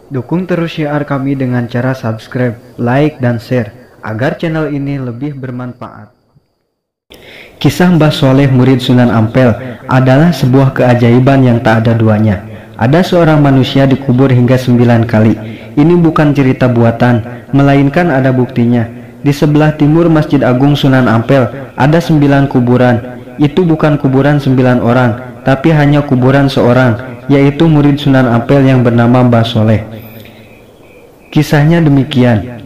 Dukung terus syiar kami dengan cara subscribe, like, dan share, agar channel ini lebih bermanfaat. Kisah Mbah Soleh murid Sunan Ampel adalah sebuah keajaiban yang tak ada duanya. Ada seorang manusia dikubur hingga 9 kali. Ini bukan cerita buatan, melainkan ada buktinya. Di sebelah timur Masjid Agung Sunan Ampel ada 9 kuburan. Itu bukan kuburan 9 orang, tapi hanya kuburan seorang, yaitu murid Sunan Ampel yang bernama Mbah Soleh. Kisahnya demikian.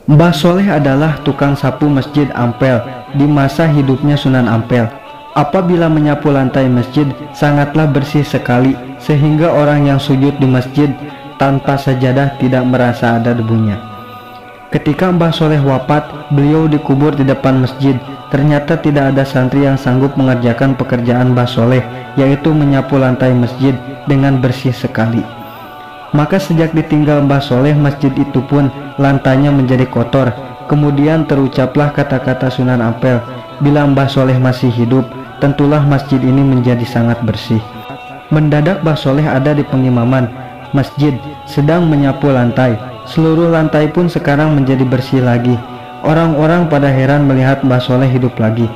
Mbah Soleh adalah tukang sapu Masjid Ampel di masa hidupnya Sunan Ampel. Apabila menyapu lantai masjid, sangatlah bersih sekali, sehingga orang yang sujud di masjid tanpa sajadah tidak merasa ada debunya. Ketika Mbah Soleh wafat, beliau dikubur di depan masjid. Ternyata tidak ada santri yang sanggup mengerjakan pekerjaan Mbah Soleh, yaitu menyapu lantai masjid dengan bersih sekali. Maka sejak ditinggal Mbah Soleh, masjid itu pun lantainya menjadi kotor. Kemudian terucaplah kata-kata Sunan Ampel, bila Mbah Soleh masih hidup, tentulah masjid ini menjadi sangat bersih. Mendadak Mbah Soleh ada di pengimaman masjid, sedang menyapu lantai. Seluruh lantai pun sekarang menjadi bersih lagi. Orang-orang pada heran melihat Mbah Soleh hidup lagi.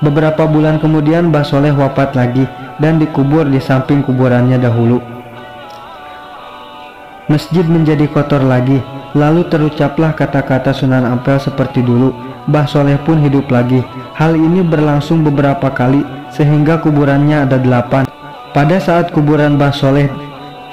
Beberapa bulan kemudian Mbah Soleh wafat lagi dan dikubur di samping kuburannya dahulu. Masjid menjadi kotor lagi. Lalu terucaplah kata-kata Sunan Ampel seperti dulu. Mbah Soleh pun hidup lagi. Hal ini berlangsung beberapa kali, sehingga kuburannya ada 8. Pada saat kuburan Mbah Soleh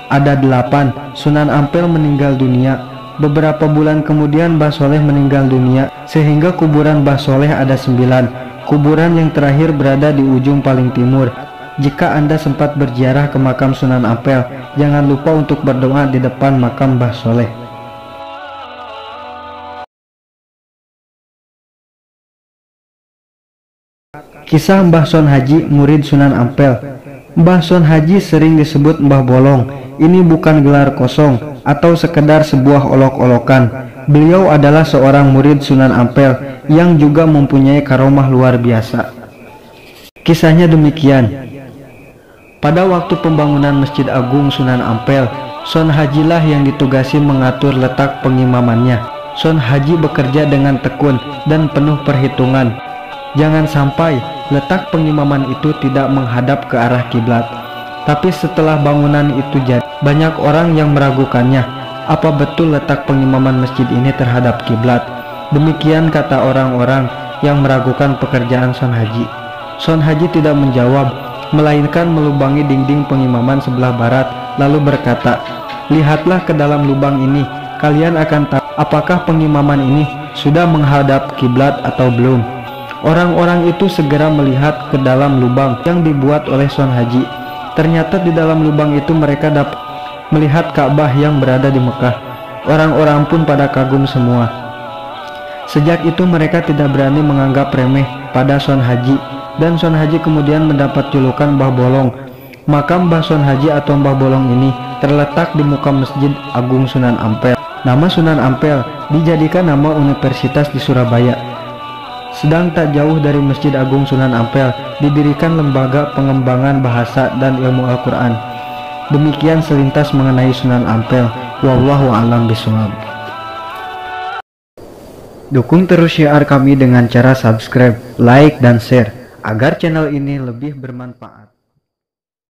ada 8, Sunan Ampel meninggal dunia. Beberapa bulan kemudian Mbah Soleh meninggal dunia, sehingga kuburan Mbah Soleh ada 9. Kuburan yang terakhir berada di ujung paling timur. Jika Anda sempat berziarah ke makam Sunan Ampel, jangan lupa untuk berdoa di depan makam Mbah Soleh. Kisah Mbah Son Haji murid Sunan Ampel. Mbah Son Haji sering disebut Mbah Bolong. Ini bukan gelar kosong atau sekedar sebuah olok-olokan. Beliau adalah seorang murid Sunan Ampel yang juga mempunyai karomah luar biasa. Kisahnya demikian. Pada waktu pembangunan Masjid Agung Sunan Ampel, Son Haji lah yang ditugasi mengatur letak pengimamannya. Son Haji bekerja dengan tekun dan penuh perhitungan. Jangan sampai letak pengimaman itu tidak menghadap ke arah kiblat. Tapi setelah bangunan itu jadi, banyak orang yang meragukannya, apa betul letak pengimaman masjid ini terhadap kiblat. Demikian kata orang-orang yang meragukan pekerjaan Son Haji. Son Haji tidak menjawab, melainkan melubangi dinding pengimaman sebelah barat, lalu berkata, "Lihatlah ke dalam lubang ini, kalian akan tahu apakah pengimaman ini sudah menghadap kiblat atau belum." Orang-orang itu segera melihat ke dalam lubang yang dibuat oleh Son Haji. Ternyata di dalam lubang itu mereka dapat melihat Ka'bah yang berada di Mekah. Orang-orang pun pada kagum semua. Sejak itu mereka tidak berani menganggap remeh pada Son Haji, dan Son Haji kemudian mendapat julukan Mbah Bolong. Makam Mbah Son Haji atau Mbah Bolong ini terletak di muka Masjid Agung Sunan Ampel. Nama Sunan Ampel dijadikan nama universitas di Surabaya. Sedang tak jauh dari Masjid Agung Sunan Ampel didirikan lembaga pengembangan bahasa dan ilmu Al-Quran. Demikian selintas mengenai Sunan Ampel. Wallahu a'lam bishawab. Dukung terus syiar kami dengan cara subscribe, like, dan share, agar channel ini lebih bermanfaat.